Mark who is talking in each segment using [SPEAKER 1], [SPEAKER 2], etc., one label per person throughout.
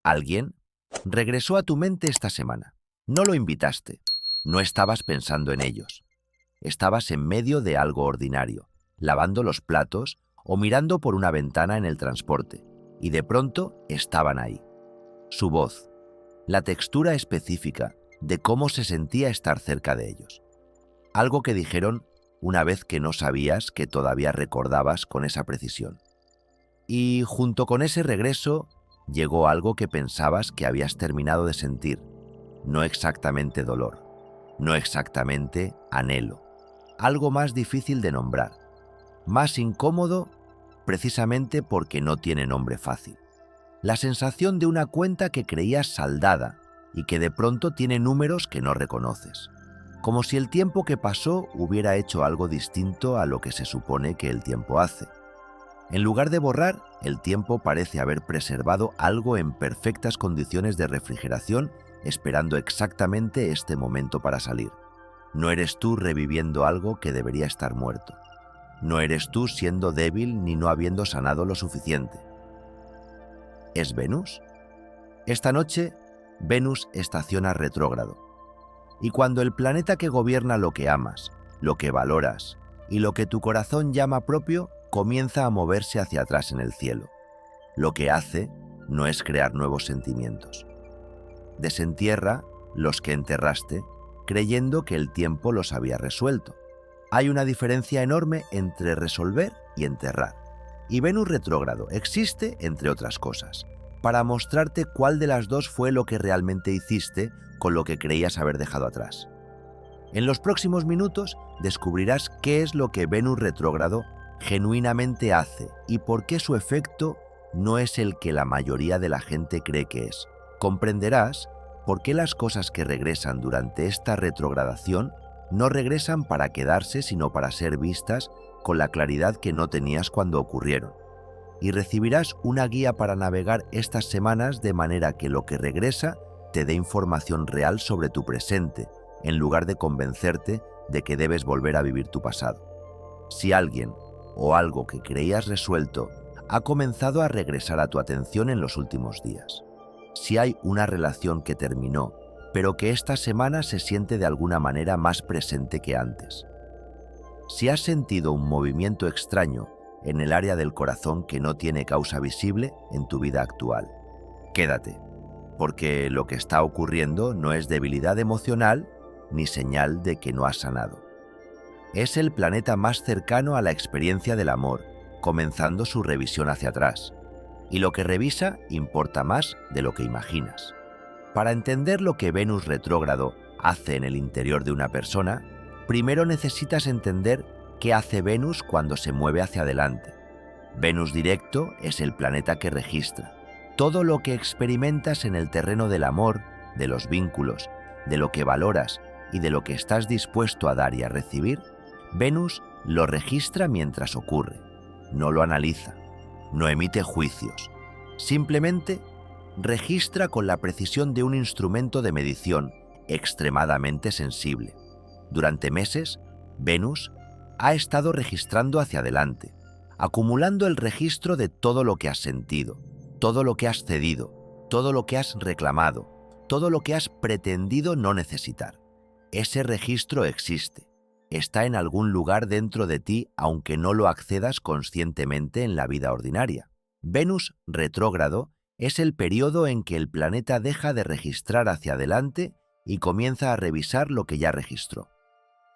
[SPEAKER 1] Alguien regresó a tu mente esta semana. No lo invitaste. No estabas pensando en ellos. Estabas en medio de algo ordinario, lavando los platos o mirando por una ventana en el transporte, y de pronto estaban ahí. Su voz, la textura específica de cómo se sentía estar cerca de ellos. Algo que dijeron una vez que no sabías que todavía recordabas con esa precisión. Y junto con ese regreso llegó algo que pensabas que habías terminado de sentir. No exactamente dolor, no exactamente anhelo. Algo más difícil de nombrar, más incómodo precisamente porque no tiene nombre fácil. La sensación de una cuenta que creías saldada y que de pronto tiene números que no reconoces. Como si el tiempo que pasó hubiera hecho algo distinto a lo que se supone que el tiempo hace. En lugar de borrar, el tiempo parece haber preservado algo en perfectas condiciones de refrigeración, esperando exactamente este momento para salir. No eres tú reviviendo algo que debería estar muerto. No eres tú siendo débil ni no habiendo sanado lo suficiente. ¿Es Venus? Esta noche, Venus estaciona retrógrado. Y cuando el planeta que gobierna lo que amas, lo que valoras y lo que tu corazón llama propio, comienza a moverse hacia atrás en el cielo. Lo que hace no es crear nuevos sentimientos. Desentierra los que enterraste, creyendo que el tiempo los había resuelto. Hay una diferencia enorme entre resolver y enterrar. Y Venus retrógrado existe, entre otras cosas, para mostrarte cuál de las dos fue lo que realmente hiciste con lo que creías haber dejado atrás. En los próximos minutos descubrirás qué es lo que Venus retrógrado genuinamente hace y por qué su efecto no es el que la mayoría de la gente cree que es. Comprenderás por qué las cosas que regresan durante esta retrogradación no regresan para quedarse, sino para ser vistas con la claridad que no tenías cuando ocurrieron. Y recibirás una guía para navegar estas semanas de manera que lo que regresa te dé información real sobre tu presente, en lugar de convencerte de que debes volver a vivir tu pasado. Si alguien o algo que creías resuelto ha comenzado a regresar a tu atención en los últimos días. Si hay una relación que terminó, pero que esta semana se siente de alguna manera más presente que antes. Si has sentido un movimiento extraño en el área del corazón que no tiene causa visible en tu vida actual, quédate, porque lo que está ocurriendo no es debilidad emocional ni señal de que no has sanado. Es el planeta más cercano a la experiencia del amor, comenzando su revisión hacia atrás. Y lo que revisa importa más de lo que imaginas. Para entender lo que Venus retrógrado hace en el interior de una persona, primero necesitas entender qué hace Venus cuando se mueve hacia adelante. Venus directo es el planeta que registra. Todo lo que experimentas en el terreno del amor, de los vínculos, de lo que valoras y de lo que estás dispuesto a dar y a recibir, Venus lo registra mientras ocurre. No lo analiza, no emite juicios. Simplemente registra con la precisión de un instrumento de medición extremadamente sensible. Durante meses, Venus ha estado registrando hacia adelante, acumulando el registro de todo lo que has sentido, todo lo que has cedido, todo lo que has reclamado, todo lo que has pretendido no necesitar. Ese registro existe, está en algún lugar dentro de ti aunque no lo accedas conscientemente en la vida ordinaria. Venus retrógrado es el periodo en que el planeta deja de registrar hacia adelante y comienza a revisar lo que ya registró.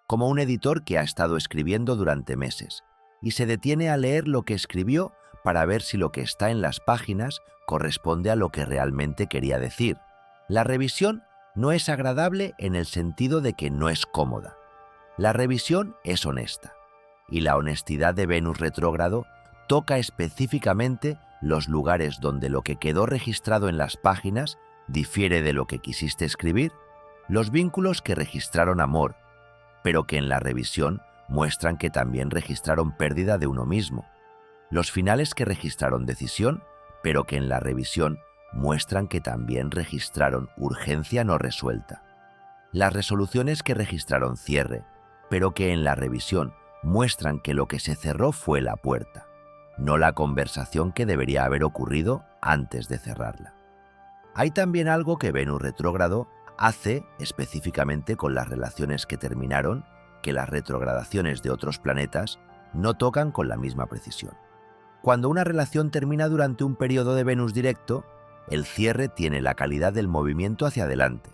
[SPEAKER 1] Como un editor que ha estado escribiendo durante meses y se detiene a leer lo que escribió para ver si lo que está en las páginas corresponde a lo que realmente quería decir. La revisión no es agradable en el sentido de que no es cómoda. La revisión es honesta, y la honestidad de Venus retrógrado toca específicamente los lugares donde lo que quedó registrado en las páginas difiere de lo que quisiste escribir, los vínculos que registraron amor, pero que en la revisión muestran que también registraron pérdida de uno mismo, los finales que registraron decisión, pero que en la revisión muestran que también registraron urgencia no resuelta, las resoluciones que registraron cierre, pero que en la revisión muestran que lo que se cerró fue la puerta, no la conversación que debería haber ocurrido antes de cerrarla. Hay también algo que Venus retrógrado hace específicamente con las relaciones que terminaron, que las retrogradaciones de otros planetas no tocan con la misma precisión. Cuando una relación termina durante un periodo de Venus directo, el cierre tiene la calidad del movimiento hacia adelante.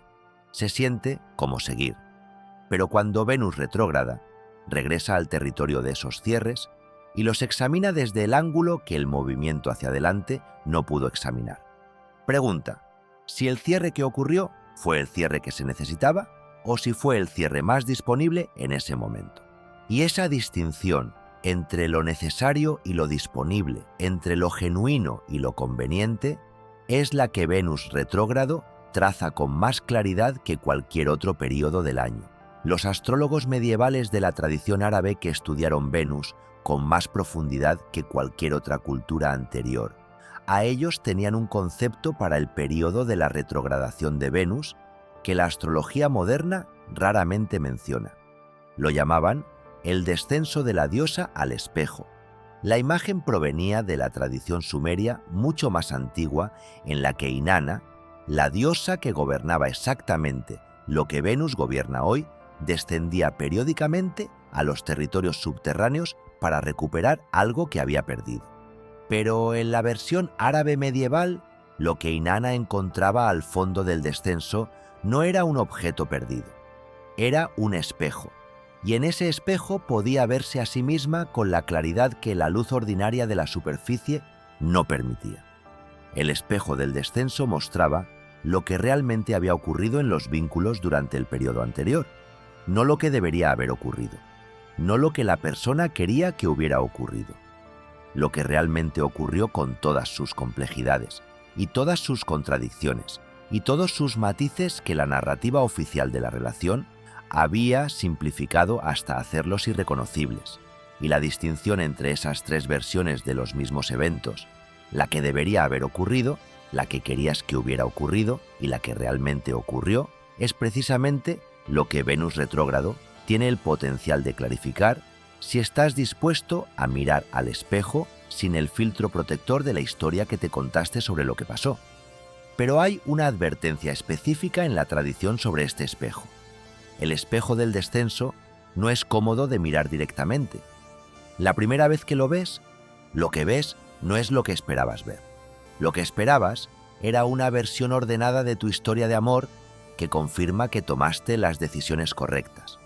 [SPEAKER 1] Se siente como seguir. Pero cuando Venus retrógrada, regresa al territorio de esos cierres y los examina desde el ángulo que el movimiento hacia adelante no pudo examinar. Pregunta: si el cierre que ocurrió fue el cierre que se necesitaba o si fue el cierre más disponible en ese momento. Y esa distinción entre lo necesario y lo disponible, entre lo genuino y lo conveniente, es la que Venus retrógrado traza con más claridad que cualquier otro período del año. Los astrólogos medievales de la tradición árabe que estudiaron Venus con más profundidad que cualquier otra cultura anterior, a ellos tenían un concepto para el período de la retrogradación de Venus que la astrología moderna raramente menciona. Lo llamaban el descenso de la diosa al espejo. La imagen provenía de la tradición sumeria mucho más antigua, en la que Inanna, la diosa que gobernaba exactamente lo que Venus gobierna hoy, descendía periódicamente a los territorios subterráneos para recuperar algo que había perdido. Pero en la versión árabe medieval, lo que Inanna encontraba al fondo del descenso no era un objeto perdido, era un espejo, y en ese espejo podía verse a sí misma con la claridad que la luz ordinaria de la superficie no permitía. El espejo del descenso mostraba lo que realmente había ocurrido en los vínculos durante el periodo anterior, no lo que debería haber ocurrido, no lo que la persona quería que hubiera ocurrido. Lo que realmente ocurrió con todas sus complejidades y todas sus contradicciones y todos sus matices que la narrativa oficial de la relación había simplificado hasta hacerlos irreconocibles, y la distinción entre esas tres versiones de los mismos eventos, la que debería haber ocurrido, la que querías que hubiera ocurrido y la que realmente ocurrió, es precisamente lo que Venus retrógrado tiene el potencial de clarificar si estás dispuesto a mirar al espejo sin el filtro protector de la historia que te contaste sobre lo que pasó. Pero hay una advertencia específica en la tradición sobre este espejo. El espejo del descenso no es cómodo de mirar directamente. La primera vez que lo ves, lo que ves no es lo que esperabas ver. Lo que esperabas era una versión ordenada de tu historia de amor que confirma que tomaste las decisiones correctas.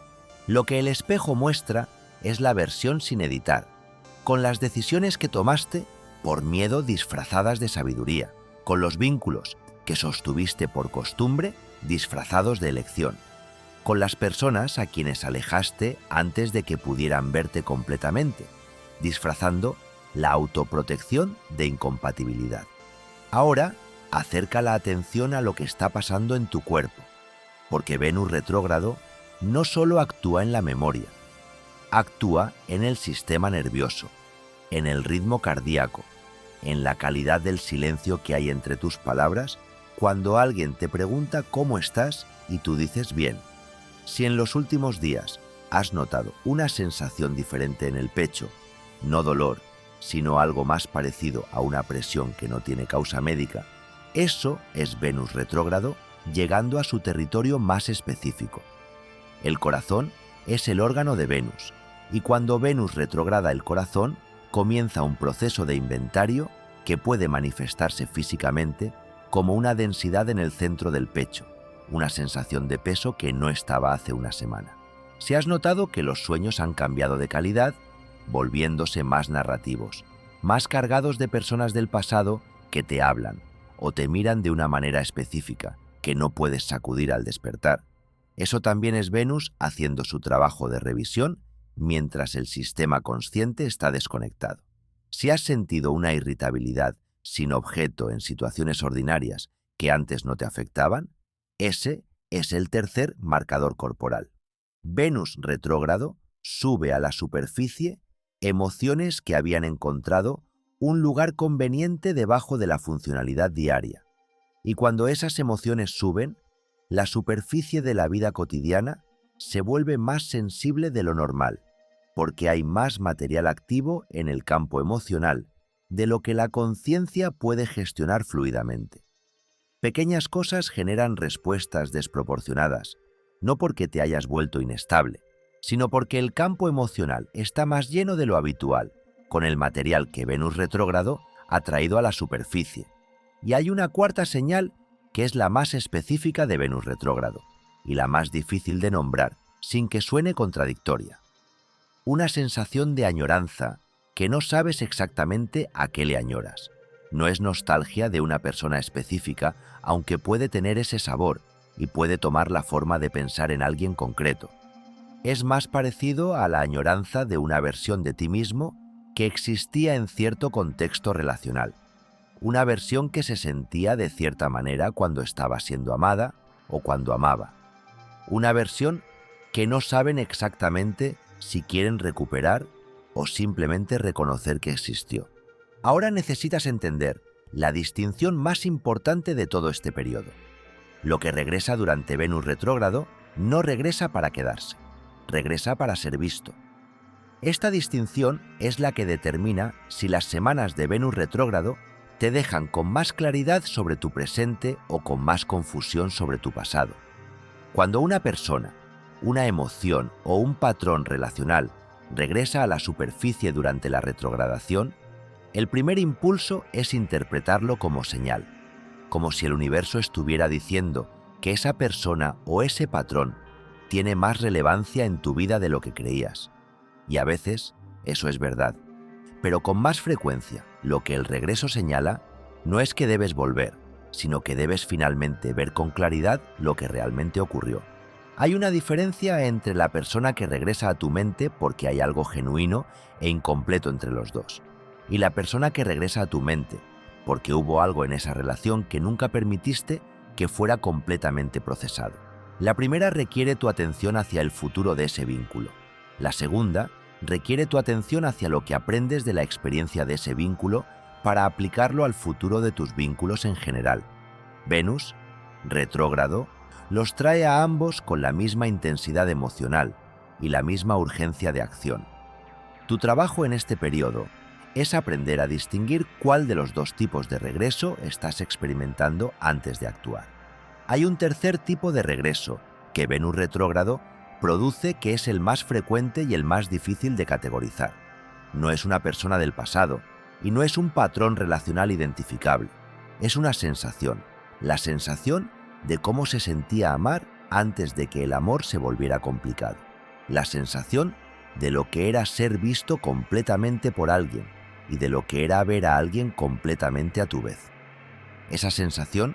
[SPEAKER 1] Lo que el espejo muestra es la versión sin editar, con las decisiones que tomaste por miedo disfrazadas de sabiduría, con los vínculos que sostuviste por costumbre disfrazados de elección, con las personas a quienes alejaste antes de que pudieran verte completamente, disfrazando la autoprotección de incompatibilidad. Ahora, acerca la atención a lo que está pasando en tu cuerpo, porque Venus retrógrado no solo actúa en la memoria, actúa en el sistema nervioso, en el ritmo cardíaco, en la calidad del silencio que hay entre tus palabras cuando alguien te pregunta cómo estás y tú dices bien. Si en los últimos días has notado una sensación diferente en el pecho, no dolor, sino algo más parecido a una presión que no tiene causa médica, eso es Venus retrógrado llegando a su territorio más específico. El corazón es el órgano de Venus, y cuando Venus retrograda el corazón, comienza un proceso de inventario que puede manifestarse físicamente como una densidad en el centro del pecho, una sensación de peso que no estaba hace una semana. Si has notado que los sueños han cambiado de calidad, volviéndose más narrativos, más cargados de personas del pasado que te hablan o te miran de una manera específica que no puedes sacudir al despertar, eso también es Venus haciendo su trabajo de revisión mientras el sistema consciente está desconectado. Si has sentido una irritabilidad sin objeto en situaciones ordinarias que antes no te afectaban, ese es el tercer marcador corporal. Venus retrógrado sube a la superficie emociones que habían encontrado un lugar conveniente debajo de la funcionalidad diaria. Y cuando esas emociones suben, la superficie de la vida cotidiana se vuelve más sensible de lo normal, porque hay más material activo en el campo emocional de lo que la conciencia puede gestionar fluidamente. Pequeñas cosas generan respuestas desproporcionadas, no porque te hayas vuelto inestable, sino porque el campo emocional está más lleno de lo habitual, con el material que Venus retrógrado ha traído a la superficie. Y hay una cuarta señal que es la más específica de Venus retrógrado, y la más difícil de nombrar, sin que suene contradictoria. Una sensación de añoranza que no sabes exactamente a qué le añoras. No es nostalgia de una persona específica, aunque puede tener ese sabor y puede tomar la forma de pensar en alguien concreto. Es más parecido a la añoranza de una versión de ti mismo que existía en cierto contexto relacional. Una versión que se sentía de cierta manera cuando estaba siendo amada o cuando amaba. Una versión que no saben exactamente si quieren recuperar o simplemente reconocer que existió. Ahora necesitas entender la distinción más importante de todo este periodo. Lo que regresa durante Venus retrógrado no regresa para quedarse, regresa para ser visto. Esta distinción es la que determina si las semanas de Venus retrógrado te dejan con más claridad sobre tu presente o con más confusión sobre tu pasado. Cuando una persona, una emoción o un patrón relacional regresa a la superficie durante la retrogradación, el primer impulso es interpretarlo como señal, como si el universo estuviera diciendo que esa persona o ese patrón tiene más relevancia en tu vida de lo que creías. Y a veces eso es verdad, pero con más frecuencia lo que el regreso señala no es que debes volver, sino que debes finalmente ver con claridad lo que realmente ocurrió. Hay una diferencia entre la persona que regresa a tu mente porque hay algo genuino e incompleto entre los dos, y la persona que regresa a tu mente porque hubo algo en esa relación que nunca permitiste que fuera completamente procesado. La primera requiere tu atención hacia el futuro de ese vínculo. La segunda requiere tu atención hacia lo que aprendes de la experiencia de ese vínculo para aplicarlo al futuro de tus vínculos en general. Venus, retrógrado, los trae a ambos con la misma intensidad emocional y la misma urgencia de acción. Tu trabajo en este periodo es aprender a distinguir cuál de los dos tipos de regreso estás experimentando antes de actuar. Hay un tercer tipo de regreso que Venus retrógrado produce, que es el más frecuente y el más difícil de categorizar. No es una persona del pasado y no es un patrón relacional identificable. Es una sensación, la sensación de cómo se sentía amar antes de que el amor se volviera complicado. La sensación de lo que era ser visto completamente por alguien y de lo que era ver a alguien completamente a tu vez. Esa sensación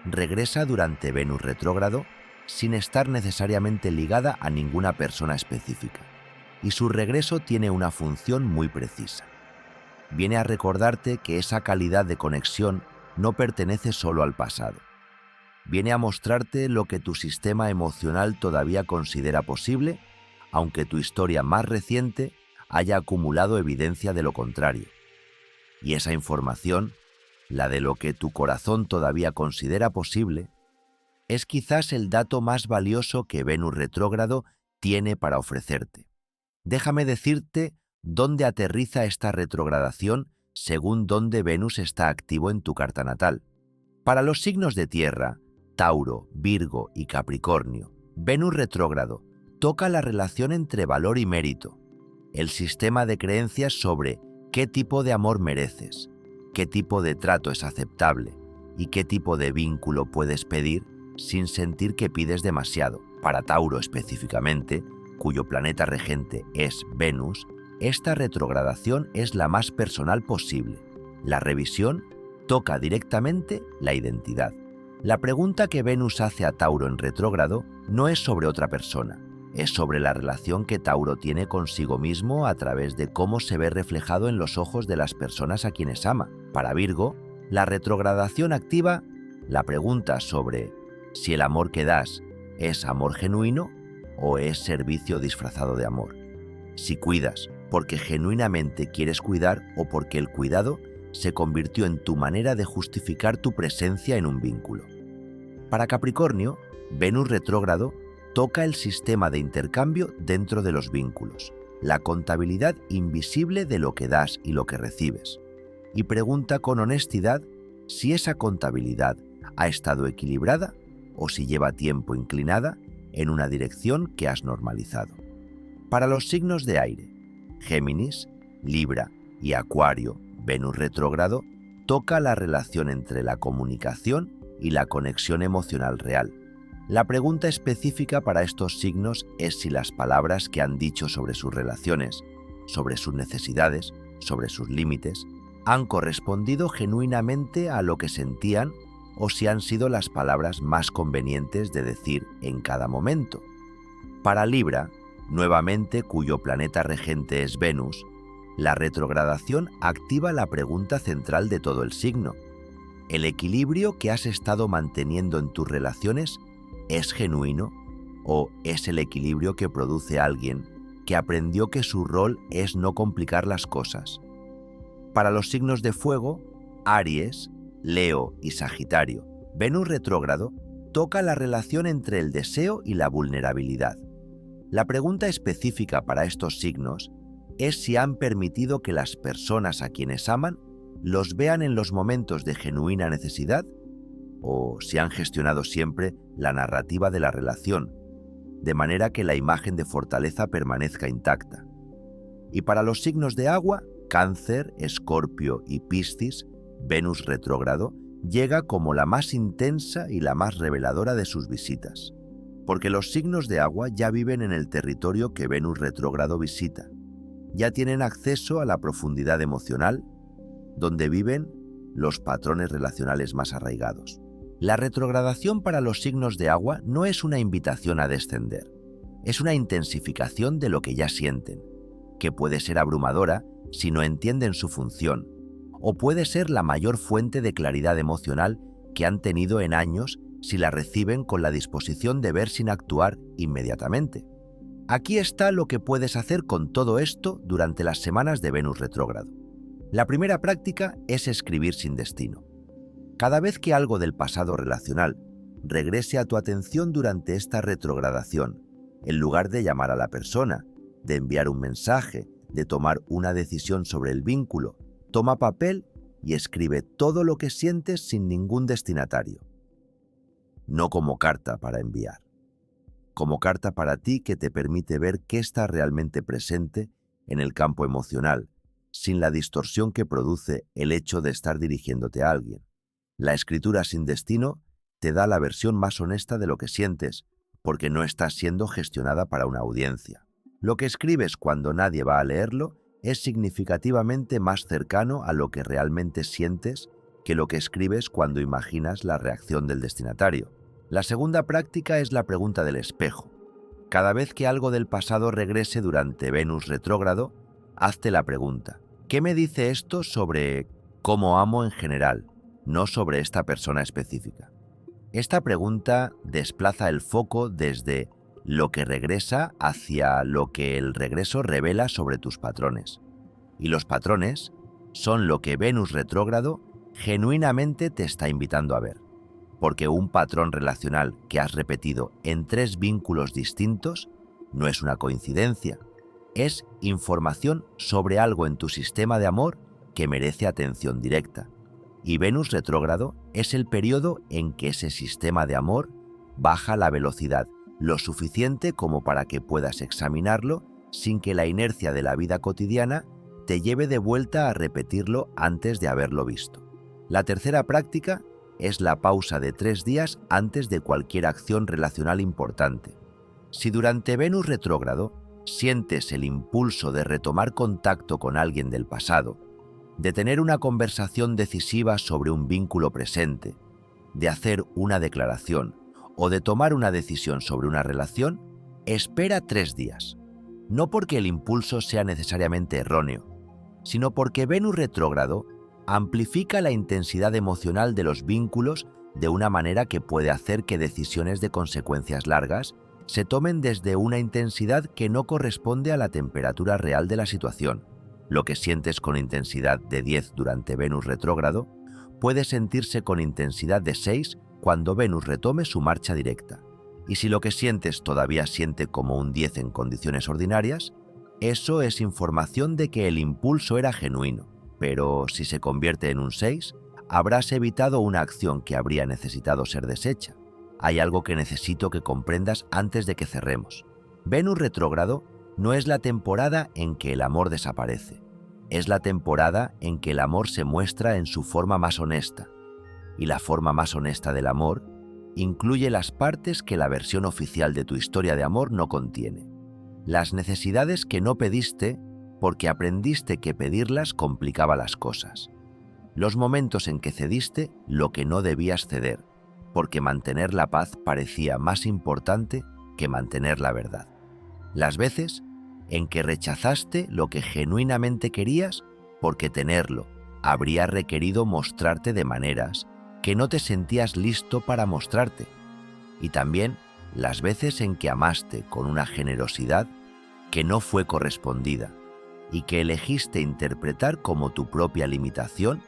[SPEAKER 1] regresa durante Venus retrógrado sin estar necesariamente ligada a ninguna persona específica, y su regreso tiene una función muy precisa. Viene a recordarte que esa calidad de conexión no pertenece solo al pasado. Viene a mostrarte lo que tu sistema emocional todavía considera posible, aunque tu historia más reciente haya acumulado evidencia de lo contrario. Y esa información, la de lo que tu corazón todavía considera posible, es quizás el dato más valioso que Venus retrógrado tiene para ofrecerte. Déjame decirte dónde aterriza esta retrogradación según dónde Venus está activo en tu carta natal. Para los signos de tierra, Tauro, Virgo y Capricornio, Venus retrógrado toca la relación entre valor y mérito, el sistema de creencias sobre qué tipo de amor mereces, qué tipo de trato es aceptable y qué tipo de vínculo puedes pedir sin sentir que pides demasiado. Para Tauro específicamente, cuyo planeta regente es Venus, esta retrogradación es la más personal posible. La revisión toca directamente la identidad. La pregunta que Venus hace a Tauro en retrógrado no es sobre otra persona, es sobre la relación que Tauro tiene consigo mismo a través de cómo se ve reflejado en los ojos de las personas a quienes ama. Para Virgo, la retrogradación activa la pregunta sobre si el amor que das es amor genuino o es servicio disfrazado de amor. Si cuidas porque genuinamente quieres cuidar o porque el cuidado se convirtió en tu manera de justificar tu presencia en un vínculo. Para Capricornio, Venus retrógrado toca el sistema de intercambio dentro de los vínculos, la contabilidad invisible de lo que das y lo que recibes, y pregunta con honestidad si esa contabilidad ha estado equilibrada o si lleva tiempo inclinada en una dirección que has normalizado. Para los signos de aire, Géminis, Libra y Acuario, Venus retrógrado, toca la relación entre la comunicación y la conexión emocional real. La pregunta específica para estos signos es si las palabras que han dicho sobre sus relaciones, sobre sus necesidades, sobre sus límites, han correspondido genuinamente a lo que sentían o si han sido las palabras más convenientes de decir en cada momento. Para Libra, nuevamente cuyo planeta regente es Venus, la retrogradación activa la pregunta central de todo el signo. ¿El equilibrio que has estado manteniendo en tus relaciones es genuino o es el equilibrio que produce alguien que aprendió que su rol es no complicar las cosas? Para los signos de fuego, Aries, Leo y Sagitario, Venus retrógrado toca la relación entre el deseo y la vulnerabilidad. La pregunta específica para estos signos es si han permitido que las personas a quienes aman los vean en los momentos de genuina necesidad o si han gestionado siempre la narrativa de la relación, de manera que la imagen de fortaleza permanezca intacta. Y para los signos de agua, Cáncer, Escorpio y Piscis, Venus retrógrado llega como la más intensa y la más reveladora de sus visitas, porque los signos de agua ya viven en el territorio que Venus retrógrado visita, ya tienen acceso a la profundidad emocional, donde viven los patrones relacionales más arraigados. La retrogradación para los signos de agua no es una invitación a descender, es una intensificación de lo que ya sienten, que puede ser abrumadora si no entienden su función, o puede ser la mayor fuente de claridad emocional que han tenido en años si la reciben con la disposición de ver sin actuar inmediatamente. Aquí está lo que puedes hacer con todo esto durante las semanas de Venus retrógrado. La primera práctica es escribir sin destino. Cada vez que algo del pasado relacional regrese a tu atención durante esta retrogradación, en lugar de llamar a la persona, de enviar un mensaje, de tomar una decisión sobre el vínculo, toma papel y escribe todo lo que sientes sin ningún destinatario. No como carta para enviar, como carta para ti que te permite ver qué está realmente presente en el campo emocional, sin la distorsión que produce el hecho de estar dirigiéndote a alguien. La escritura sin destino te da la versión más honesta de lo que sientes, porque no estás siendo gestionada para una audiencia. Lo que escribes cuando nadie va a leerlo es significativamente más cercano a lo que realmente sientes que lo que escribes cuando imaginas la reacción del destinatario. La segunda práctica es la pregunta del espejo. Cada vez que algo del pasado regrese durante Venus retrógrado, hazte la pregunta: ¿qué me dice esto sobre cómo amo en general, no sobre esta persona específica? Esta pregunta desplaza el foco desde lo que regresa hacia lo que el regreso revela sobre tus patrones. Y los patrones son lo que Venus retrógrado genuinamente te está invitando a ver. Porque un patrón relacional que has repetido en 3 vínculos distintos no es una coincidencia, es información sobre algo en tu sistema de amor que merece atención directa. Y Venus retrógrado es el periodo en que ese sistema de amor baja la velocidad lo suficiente como para que puedas examinarlo sin que la inercia de la vida cotidiana te lleve de vuelta a repetirlo antes de haberlo visto. La tercera práctica es la pausa de 3 días antes de cualquier acción relacional importante. Si durante Venus retrógrado sientes el impulso de retomar contacto con alguien del pasado, de tener una conversación decisiva sobre un vínculo presente, de hacer una declaración o de tomar una decisión sobre una relación, espera 3 días. No porque el impulso sea necesariamente erróneo, sino porque Venus retrógrado amplifica la intensidad emocional de los vínculos de una manera que puede hacer que decisiones de consecuencias largas se tomen desde una intensidad que no corresponde a la temperatura real de la situación. Lo que sientes con intensidad de 10 durante Venus retrógrado puede sentirse con intensidad de 6 cuando Venus retome su marcha directa. Y si lo que sientes todavía siente como un 10 en condiciones ordinarias, eso es información de que el impulso era genuino. Pero si se convierte en un 6, habrás evitado una acción que habría necesitado ser deshecha. Hay algo que necesito que comprendas antes de que cerremos. Venus retrógrado no es la temporada en que el amor desaparece. Es la temporada en que el amor se muestra en su forma más honesta. Y la forma más honesta del amor incluye las partes que la versión oficial de tu historia de amor no contiene. Las necesidades que no pediste porque aprendiste que pedirlas complicaba las cosas. Los momentos en que cediste lo que no debías ceder, porque mantener la paz parecía más importante que mantener la verdad. Las veces en que rechazaste lo que genuinamente querías porque tenerlo habría requerido mostrarte de maneras que no te sentías listo para mostrarte. Y también las veces en que amaste con una generosidad que no fue correspondida y que elegiste interpretar como tu propia limitación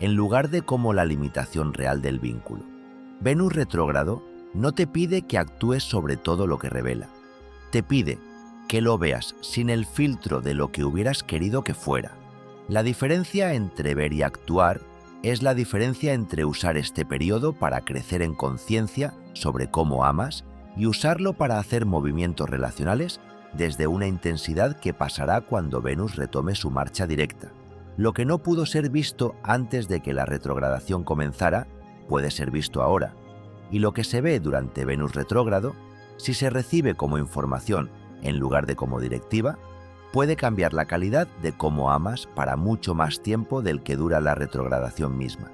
[SPEAKER 1] en lugar de como la limitación real del vínculo. Venus retrógrado no te pide que actúes sobre todo lo que revela. Te pide que lo veas sin el filtro de lo que hubieras querido que fuera. La diferencia entre ver y actuar es la diferencia entre usar este periodo para crecer en conciencia sobre cómo amas y usarlo para hacer movimientos relacionales desde una intensidad que pasará cuando Venus retome su marcha directa. Lo que no pudo ser visto antes de que la retrogradación comenzara, puede ser visto ahora. Y lo que se ve durante Venus retrógrado, si se recibe como información en lugar de como directiva, puede cambiar la calidad de cómo amas para mucho más tiempo del que dura la retrogradación misma.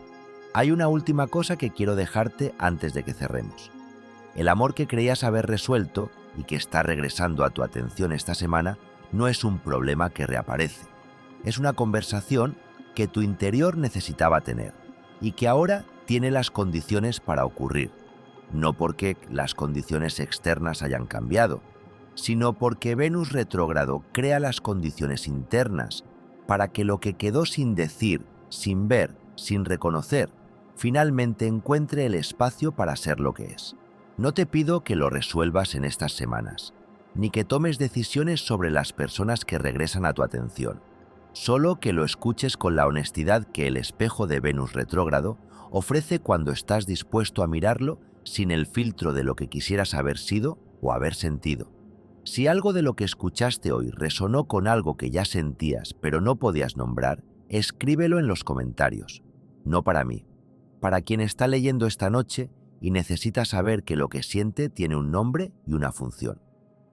[SPEAKER 1] Hay una última cosa que quiero dejarte antes de que cerremos. El amor que creías haber resuelto y que está regresando a tu atención esta semana no es un problema que reaparece. Es una conversación que tu interior necesitaba tener y que ahora tiene las condiciones para ocurrir, no porque las condiciones externas hayan cambiado, sino porque Venus retrógrado crea las condiciones internas para que lo que quedó sin decir, sin ver, sin reconocer, finalmente encuentre el espacio para ser lo que es. No te pido que lo resuelvas en estas semanas, ni que tomes decisiones sobre las personas que regresan a tu atención. Solo que lo escuches con la honestidad que el espejo de Venus retrógrado ofrece cuando estás dispuesto a mirarlo sin el filtro de lo que quisieras haber sido o haber sentido. Si algo de lo que escuchaste hoy resonó con algo que ya sentías pero no podías nombrar, escríbelo en los comentarios. No para mí, para quien está leyendo esta noche y necesita saber que lo que siente tiene un nombre y una función.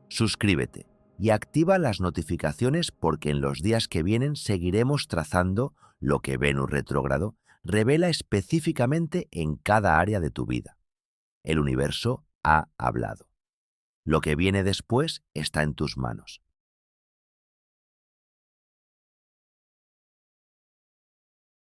[SPEAKER 1] Suscríbete y activa las notificaciones porque en los días que vienen seguiremos trazando lo que Venus retrógrado revela específicamente en cada área de tu vida. El universo ha hablado. Lo que viene después está en tus manos.